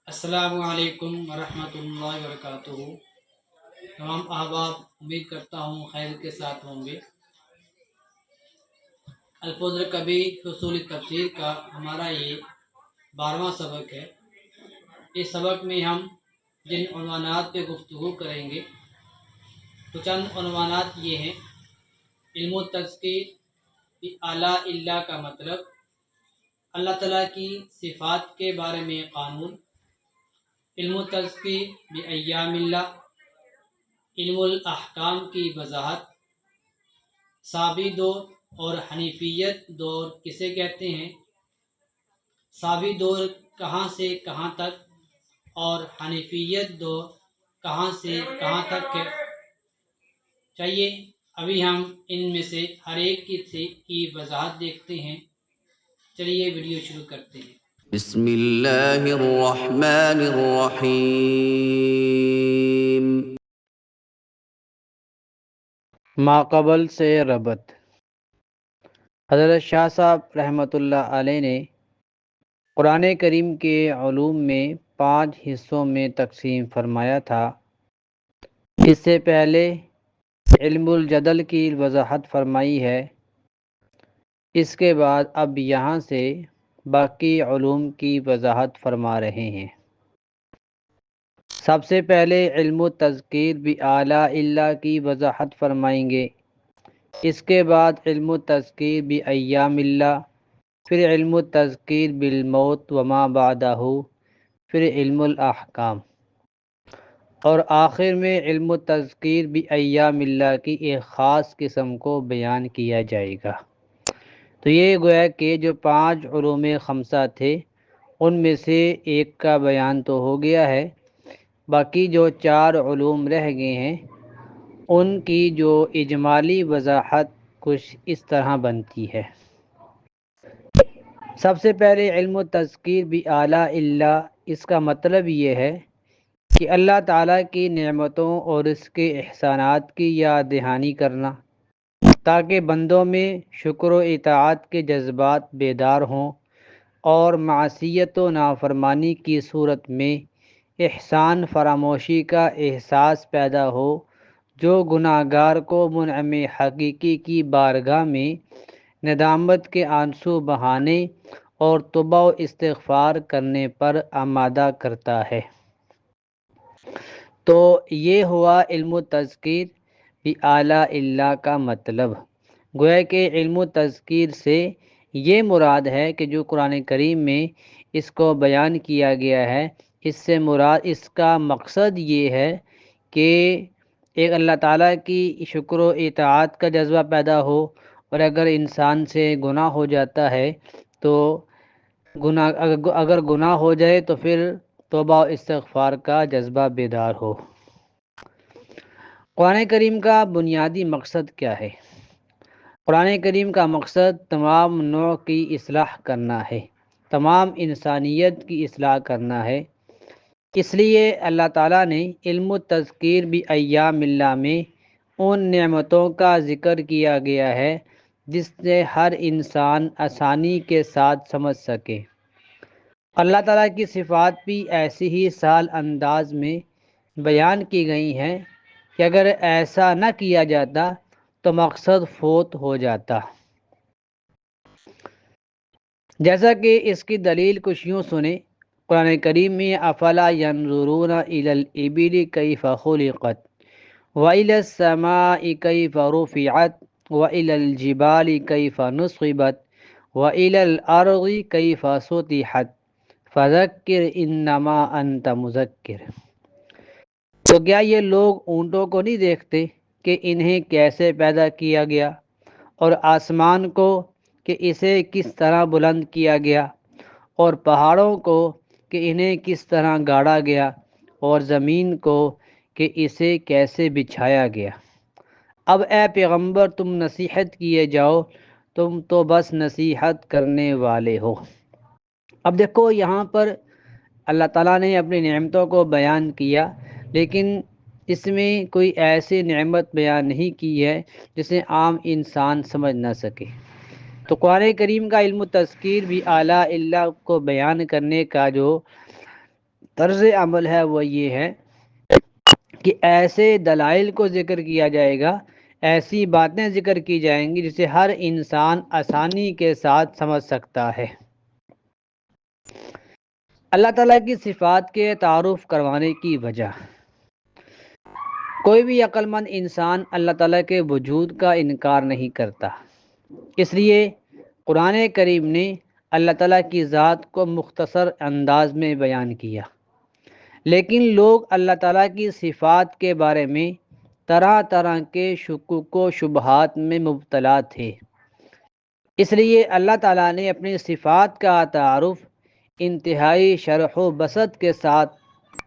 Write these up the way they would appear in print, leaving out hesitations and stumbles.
السلام علیکم ورحمۃ اللہ وبرکاتہ۔ تمام احباب امید کرتا ہوں خیر کے ساتھ ہوں گے۔ الفوظ کبھی حصول تفسیر کا ہمارا یہ 12واں سبق ہے۔ اس سبق میں ہم جن عنوانات پہ گفتگو کریں گے تو چند عنوانات یہ ہیں: علم و تذکیر اعلیٰ اللہ کا مطلب، اللہ تعالیٰ کی صفات کے بارے میں قانون، علم و تذکیر بایام اللہ، علم الاحکام کی وضاحت، صحابی دور اور حنیفیت دور کسے کہتے ہیں، صحابی دور کہاں سے کہاں تک اور حنیفیت دور کہاں سے کہاں تک ہے۔ چلیے ابھی ہم ان میں سے ہر ایک کی وضاحت دیکھتے ہیں۔ چلیے ویڈیو شروع کرتے ہیں۔ بسم اللہ الرحمن الرحیم۔ ماقبل سے ربط۔ حضرت شاہ صاحب رحمۃ اللہ علیہ نے قرآن کریم کے علوم میں 5 حصوں میں تقسیم فرمایا تھا۔ اس سے پہلے علم الجدل کی وضاحت فرمائی ہے۔ اس کے بعد اب یہاں سے باقی علوم کی وضاحت فرما رہے ہیں۔ سب سے پہلے علم التذکیر بِآلاء اللہ کی وضاحت فرمائیں گے۔ اس کے بعد علم التذکیر بایام اللہ، پھر علم التذکیر بالموت وما بعدہ، پھر علم الاحکام، اور آخر میں علم التذکیر بایام اللہ کی ایک خاص قسم کو بیان کیا جائے گا۔ تو یہ گویا کہ جو 5 علوم خمسہ تھے ان میں سے ایک کا بیان تو ہو گیا ہے، باقی جو 4 علوم رہ گئے ہیں ان کی جو اجمالی وضاحت کچھ اس طرح بنتی ہے۔ سب سے پہلے علم التذکیر بآلاء اللہ، اس کا مطلب یہ ہے کہ اللہ تعالیٰ کی نعمتوں اور اس کے احسانات کی یاد دہانی کرنا، تاکہ بندوں میں شکر و اطاعت کے جذبات بیدار ہوں اور معصیت و نافرمانی کی صورت میں احسان فراموشی کا احساس پیدا ہو، جو گناہ گار کو منعم حقیقی کی بارگاہ میں ندامت کے آنسو بہانے اور توبہ و استغفار کرنے پر آمادہ کرتا ہے۔ تو یہ ہوا علم التذکیر بآلاء اللہ کا مطلب۔ گویا کہ علم التذکیر سے یہ مراد ہے کہ جو قرآن کریم میں اس کو بیان کیا گیا ہے، اس سے مراد، اس کا مقصد یہ ہے کہ ایک اللہ تعالیٰ کی شکر و اطاعت کا جذبہ پیدا ہو، اور اگر انسان سے گناہ ہو جاتا ہے تو اگر گناہ ہو جائے تو پھر توبہ و استغفار کا جذبہ بیدار ہو۔ قرآن کریم کا بنیادی مقصد کیا ہے؟ قرآن کریم کا مقصد تمام نوع کی اصلاح کرنا ہے، تمام انسانیت کی اصلاح کرنا ہے۔ اس لیے اللہ تعالیٰ نے علم التذکیر بایام اللہ میں ان نعمتوں کا ذکر کیا گیا ہے جس سے ہر انسان آسانی کے ساتھ سمجھ سکے۔ اللہ تعالیٰ کی صفات بھی ایسی ہی سہل انداز میں بیان کی گئی ہیں کہ اگر ایسا نہ کیا جاتا تو مقصد فوت ہو جاتا۔ جیسا کہ اس کی دلیل کچھ یوں سنیں، قرآن کریم میں افلا ینظرون الی الابل کیف خلقت والی السماء کیف رفعت والی الجبال کیف نصبت والی الارض کیف سطحت فذکر انما انت مذکر۔ تو کیا یہ لوگ اونٹوں کو نہیں دیکھتے کہ انہیں کیسے پیدا کیا گیا، اور آسمان کو کہ اسے کس طرح بلند کیا گیا، اور پہاڑوں کو کہ انہیں کس طرح گاڑا گیا، اور زمین کو کہ اسے کیسے بچھایا گیا۔ اب اے پیغمبر تم نصیحت کیے جاؤ، تم تو بس نصیحت کرنے والے ہو۔ اب دیکھو یہاں پر اللہ تعالیٰ نے اپنی نعمتوں کو بیان کیا، لیکن اس میں کوئی ایسی نعمت بیان نہیں کی ہے جسے عام انسان سمجھ نہ سکے۔ تو قرآن کریم کا علم التذکیر بآلاء اللہ کو بیان کرنے کا جو طرز عمل ہے وہ یہ ہے کہ ایسے دلائل کو ذکر کیا جائے گا، ایسی باتیں ذکر کی جائیں گی جسے ہر انسان آسانی کے ساتھ سمجھ سکتا ہے۔ اللہ تعالیٰ کی صفات کے تعارف کروانے کی وجہ، کوئی بھی عقل مند انسان اللہ تعالیٰ کے وجود کا انکار نہیں کرتا، اس لیے قرآن کریم نے اللہ تعالیٰ کی ذات کو مختصر انداز میں بیان کیا، لیکن لوگ اللہ تعالیٰ کی صفات کے بارے میں طرح طرح کے شکوک و شبہات میں مبتلا تھے، اس لیے اللہ تعالیٰ نے اپنی صفات کا تعارف انتہائی شرح و بسط کے ساتھ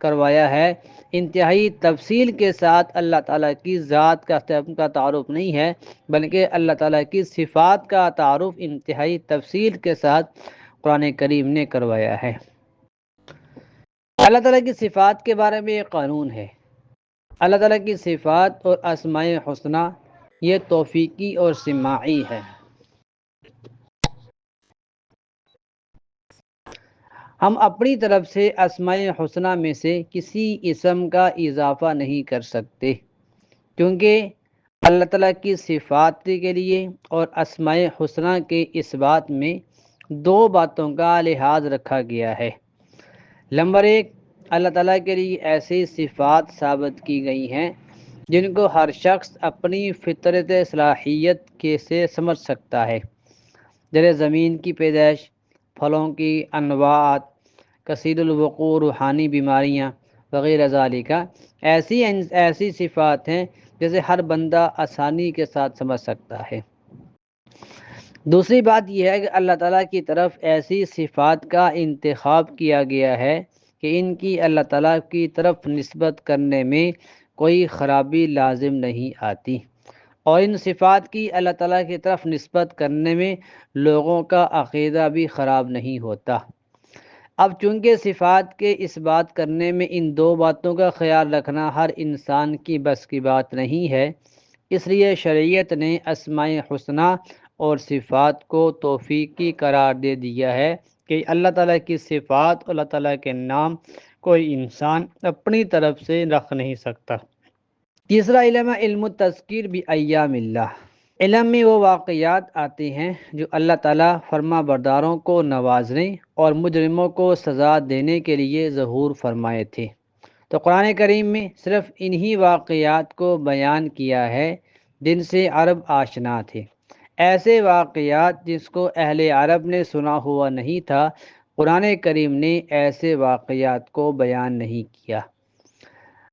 کروایا ہے، انتہائی تفصیل کے ساتھ۔ اللہ تعالیٰ کی ذات کا تعارف نہیں ہے، بلکہ اللہ تعالیٰ کی صفات کا تعارف انتہائی تفصیل کے ساتھ قرآن کریم نے کروایا ہے۔ اللہ تعالیٰ کی صفات کے بارے میں ایک قانون ہے، اللہ تعالیٰ کی صفات اور اسماء حسنہ یہ توفیقی اور سماعی ہے۔ ہم اپنی طرف سے اسماء حسنہ میں سے کسی اسم کا اضافہ نہیں کر سکتے، کیونکہ اللہ تعالیٰ کی صفات کے لیے اور اسماء حسنہ کے اس بات میں دو باتوں کا لحاظ رکھا گیا ہے۔ نمبر ایک، اللہ تعالیٰ کے لیے ایسی صفات ثابت کی گئی ہیں جن کو ہر شخص اپنی فطرت صلاحیت کے سے سمجھ سکتا ہے، جیسے زمین کی پیدائش، پھلوں کی انواعات، کثیر الوقوع روحانی بیماریاں وغیرہ ذالک، ایسی صفات ہیں جیسے ہر بندہ آسانی کے ساتھ سمجھ سکتا ہے۔ دوسری بات یہ ہے کہ اللہ تعالیٰ کی طرف ایسی صفات کا انتخاب کیا گیا ہے کہ ان کی اللہ تعالیٰ کی طرف نسبت کرنے میں کوئی خرابی لازم نہیں آتی، اور ان صفات کی اللہ تعالیٰ کی طرف نسبت کرنے میں لوگوں کا عقیدہ بھی خراب نہیں ہوتا۔ اب چونکہ صفات کے اس بات کرنے میں ان دو باتوں کا خیال رکھنا ہر انسان کی بس کی بات نہیں ہے، اس لیے شریعت نے اسماء حسنہ اور صفات کو توفیقی قرار دے دیا ہے کہ اللہ تعالیٰ کی صفات اور اللہ تعالیٰ کے نام کوئی انسان اپنی طرف سے رکھ نہیں سکتا۔ تیسرا علم ہے علم التذکیر بایام اللہ، علم میں وہ واقعات آتے ہیں جو اللہ تعالیٰ فرما برداروں کو نوازنے اور مجرموں کو سزا دینے کے لیے ظہور فرمائے تھے، تو قرآن کریم میں صرف انہی واقعات کو بیان کیا ہے جن سے عرب آشنا تھے۔ ایسے واقعات جس کو اہل عرب نے سنا ہوا نہیں تھا، قرآن کریم نے ایسے واقعات کو بیان نہیں کیا۔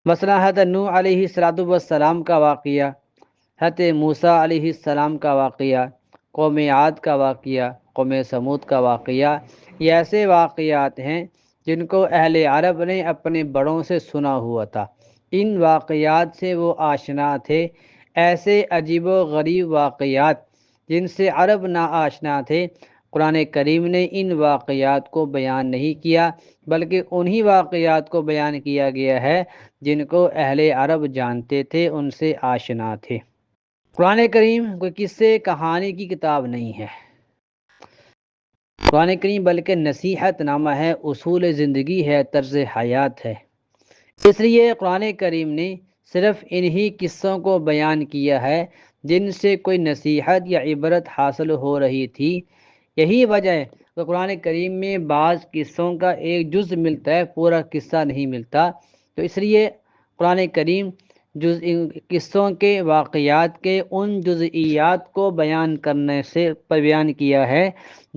مثلا حضرت نوح علیہ السلام کا واقعہ، حضرت موسیٰ علیہ السلام کا واقعہ، قوم عاد کا واقعہ، قوم سمود کا واقعہ، یہ ایسے واقعات ہیں جن کو اہل عرب نے اپنے بڑوں سے سنا ہوا تھا، ان واقعات سے وہ آشنا تھے۔ ایسے عجیب و غریب واقعات جن سے عرب نا آشنا تھے، قرآن کریم نے ان واقعات کو بیان نہیں کیا، بلکہ انہی واقعات کو بیان کیا گیا ہے جن کو اہل عرب جانتے تھے، ان سے آشنا تھے۔ قرآن کریم کوئی قصے کہانی کی کتاب نہیں ہے، قرآن کریم بلکہ نصیحت نامہ ہے، اصول زندگی ہے، طرز حیات ہے۔ اس لیے قرآن کریم نے صرف انہی قصوں کو بیان کیا ہے جن سے کوئی نصیحت یا عبرت حاصل ہو رہی تھی۔ یہی وجہ ہے کہ قرآن کریم میں بعض قصوں کا ایک جز ملتا ہے، پورا قصہ نہیں ملتا، تو اس لیے قرآن کریم قصوں کے واقعات کے ان جزئیات کو بیان کرنے سے بیان کیا ہے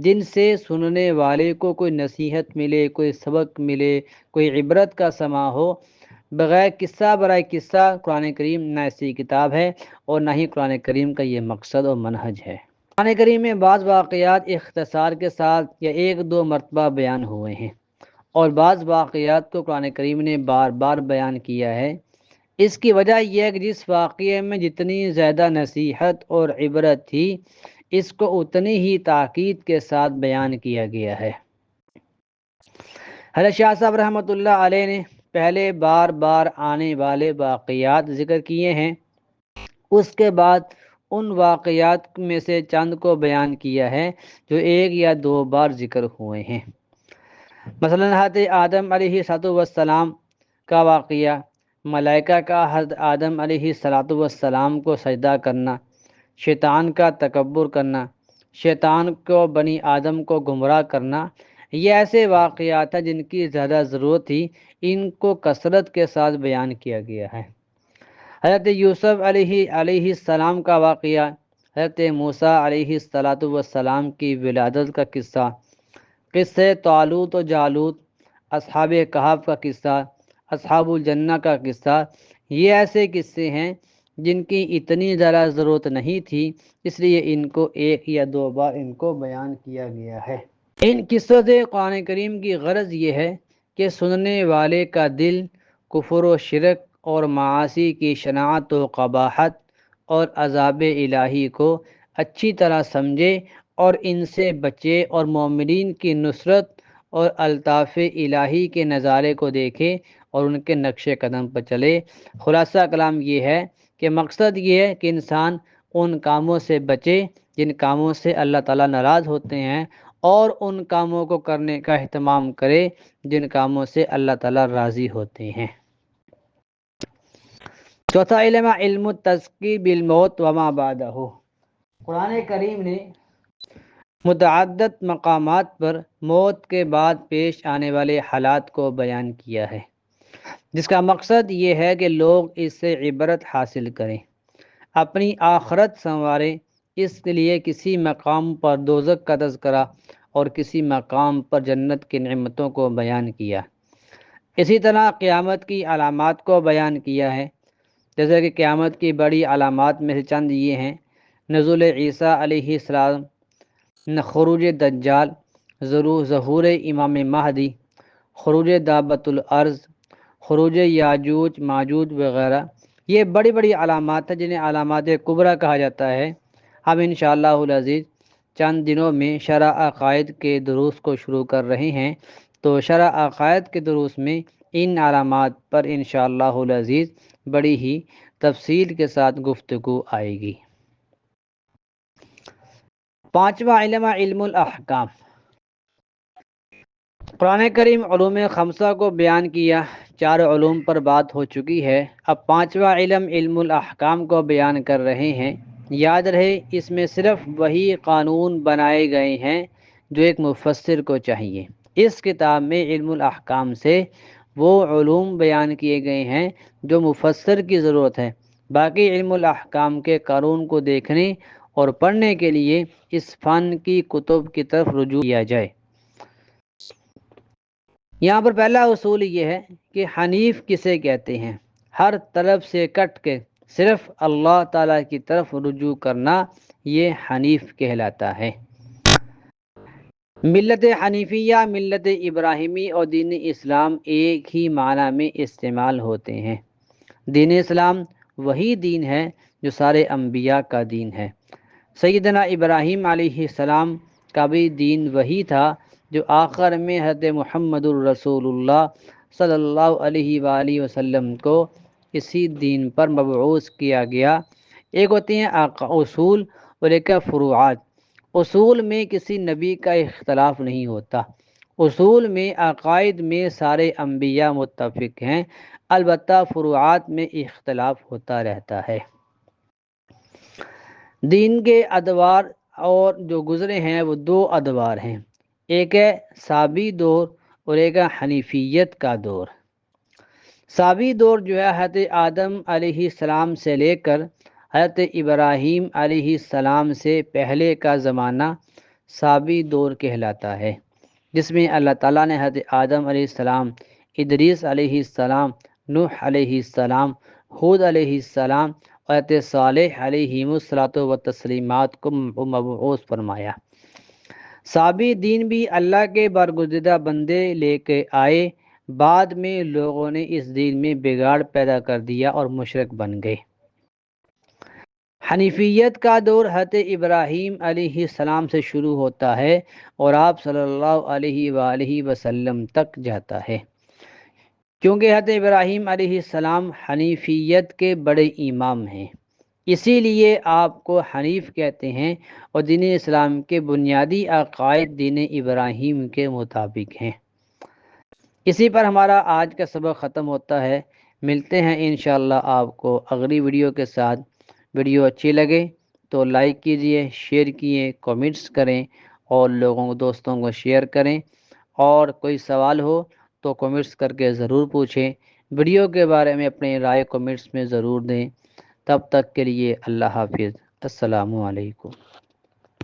جن سے سننے والے کو کوئی نصیحت ملے، کوئی سبق ملے، کوئی عبرت کا سما ہو۔ بغیر قصہ برائے قصہ قرآن کریم نہ ایسی کتاب ہے اور نہ ہی قرآن کریم کا یہ مقصد اور منہج ہے۔ قرآن کریم میں بعض واقعات اختصار کے ساتھ یا ایک دو مرتبہ بیان ہوئے ہیں، اور بعض واقعات کو قرآن کریم نے بار بار بیان کیا ہے۔ اس کی وجہ یہ ہے کہ جس واقعے میں جتنی زیادہ نصیحت اور عبرت تھی، اس کو اتنی ہی تاکید کے ساتھ بیان کیا گیا ہے۔ حضرت شاہ صاحب رحمۃ اللہ علیہ نے پہلے بار بار آنے والے واقعات ذکر کیے ہیں، اس کے بعد ان واقعات میں سے چند کو بیان کیا ہے جو ایک یا دو بار ذکر ہوئے ہیں۔ مثلا حضرت آدم علیہ السلام کا واقعہ، ملائکہ کا حضرت آدم علیہ السلام کو سجدہ کرنا، شیطان کا تکبر کرنا، شیطان کو بنی آدم کو گمراہ کرنا، یہ ایسے واقعات ہیں جن کی زیادہ ضرورت تھی، ان کو کثرت کے ساتھ بیان کیا گیا ہے۔ حضرت یوسف علیہ السلام کا واقعہ، حضرت موسیٰ علیہ السلام کی ولادت کا قصہ، قصے طالوت و جالوت، اصحاب کہف کا قصہ، اصحاب الجنہ کا قصہ، یہ ایسے قصے ہیں جن کی اتنی زیادہ ضرورت نہیں تھی، اس لیے ان کو ایک یا دو بار ان کو بیان کیا گیا ہے۔ ان قصوں سے قرآن کریم کی غرض یہ ہے کہ سننے والے کا دل کفر و شرک اور معاصی کی شناعت و قباحت اور عذاب الہی کو اچھی طرح سمجھے اور ان سے بچے، اور مومنین کی نصرت اور الطاف الہی کے نظارے کو دیکھے اور ان کے نقش قدم پر چلے۔ خلاصہ کلام یہ ہے کہ مقصد یہ ہے کہ انسان ان کاموں سے بچے جن کاموں سے اللہ تعالیٰ ناراض ہوتے ہیں، اور ان کاموں کو کرنے کا اہتمام کرے جن کاموں سے اللہ تعالیٰ راضی ہوتے ہیں۔ چوتھا علم، علم التذکیر بالموت وما بعدہ۔ قرآن کریم نے متعدد مقامات پر موت کے بعد پیش آنے والے حالات کو بیان کیا ہے، جس کا مقصد یہ ہے کہ لوگ اس سے عبرت حاصل کریں، اپنی آخرت سنواریں۔ اس کے لیے کسی مقام پر دوزخ کا تذکرہ اور کسی مقام پر جنت کی نعمتوں کو بیان کیا۔ اسی طرح قیامت کی علامات کو بیان کیا ہے، جیسے کہ قیامت کی بڑی علامات میں سے چند یہ ہیں: نزول عیسیٰ علیہ السلام، خروج دجال، ظہور امام مہدی، خروج دابۃ الارض، خروج یاجوج ماجوج وغیرہ، یہ بڑی بڑی علامات ہیں جنہیں علامات کبریٰ کہا جاتا ہے۔ ہم انشاءاللہ العزیز چند دنوں میں شرح عقائد کے دروس کو شروع کر رہے ہیں، تو شرح عقائد کے دروس میں ان علامات پر انشاءاللہ العزیز بڑی ہی تفصیل کے ساتھ گفتگو آئے گی۔ پانچواں علم، علم الاحکام۔ قرآن کریم علوم خمسہ کو بیان کیا، چار علوم پر بات ہو چکی ہے، اب پانچواں علم، علم الاحکام کو بیان کر رہے ہیں۔ یاد رہے اس میں صرف وہی قانون بنائے گئے ہیں جو ایک مفسر کو چاہیے۔ اس کتاب میں علم الاحکام سے وہ علوم بیان کیے گئے ہیں جو مفسر کی ضرورت ہے، باقی علم الاحکام کے قانون کو دیکھنے اور پڑھنے کے لیے اس فن کی کتب کی طرف رجوع کیا جائے۔ یہاں پر پہلا اصول یہ ہے کہ حنیف کسے کہتے ہیں؟ ہر طرف سے کٹ کے صرف اللہ تعالیٰ کی طرف رجوع کرنا، یہ حنیف کہلاتا ہے۔ ملت حنیفیہ، ملت ابراہیمی اور دین اسلام ایک ہی معنی میں استعمال ہوتے ہیں۔ دین اسلام وہی دین ہے جو سارے انبیاء کا دین ہے۔ سیدنا ابراہیم علیہ السلام کا بھی دین وہی تھا جو آخر میں حضرت محمد الرسول اللہ صلی اللہ علیہ وآلہ وسلم کو اسی دین پر مبعوث کیا گیا۔ ایک ہوتے ہیں اصول اور ایک فروعات۔ اصول میں کسی نبی کا اختلاف نہیں ہوتا، اصول میں عقائد میں سارے انبیاء متفق ہیں، البتہ فروعات میں اختلاف ہوتا رہتا ہے۔ دین کے ادوار اور جو گزرے ہیں وہ دو ادوار ہیں، ایک ہے سابی دور اور ایک ہے حنیفیت کا دور۔ سابی دور جو ہے حضرت آدم علیہ السلام سے لے کر حضرت ابراہیم علیہ السلام سے پہلے کا زمانہ سابی دور کہلاتا ہے، جس میں اللہ تعالیٰ نے حضرت آدم علیہ السلام، ادریس علیہ السلام، نوح علیہ السلام، ہود علیہ السلام اور حضرت صالح علیہم الصلاۃ والتسلیمات کو مبعوث فرمایا۔ سابی دین بھی اللہ کے برگزیدہ بندے لے کے آئے، بعد میں لوگوں نے اس دین میں بگاڑ پیدا کر دیا اور مشرک بن گئے۔ حنیفیت کا دور حضرت ابراہیم علیہ السلام سے شروع ہوتا ہے اور آپ صلی اللہ علیہ وآلہ وسلم تک جاتا ہے، کیونکہ حضرت ابراہیم علیہ السلام حنیفیت کے بڑے امام ہیں، اسی لیے آپ کو حنیف کہتے ہیں، اور دین اسلام کے بنیادی عقائد دین ابراہیم کے مطابق ہیں۔ اسی پر ہمارا آج کا سبق ختم ہوتا ہے۔ ملتے ہیں انشاءاللہ آپ کو اگلی ویڈیو کے ساتھ۔ ویڈیو اچھی لگے تو لائک کیجئے، شیئر کیے، کمنٹس کریں اور لوگوں کو دوستوں کو شیئر کریں، اور کوئی سوال ہو تو کمنٹس کر کے ضرور پوچھیں۔ ویڈیو کے بارے میں اپنی رائے کمنٹس میں ضرور دیں۔ تب تک کے لیے اللہ حافظ، السلام علیکم۔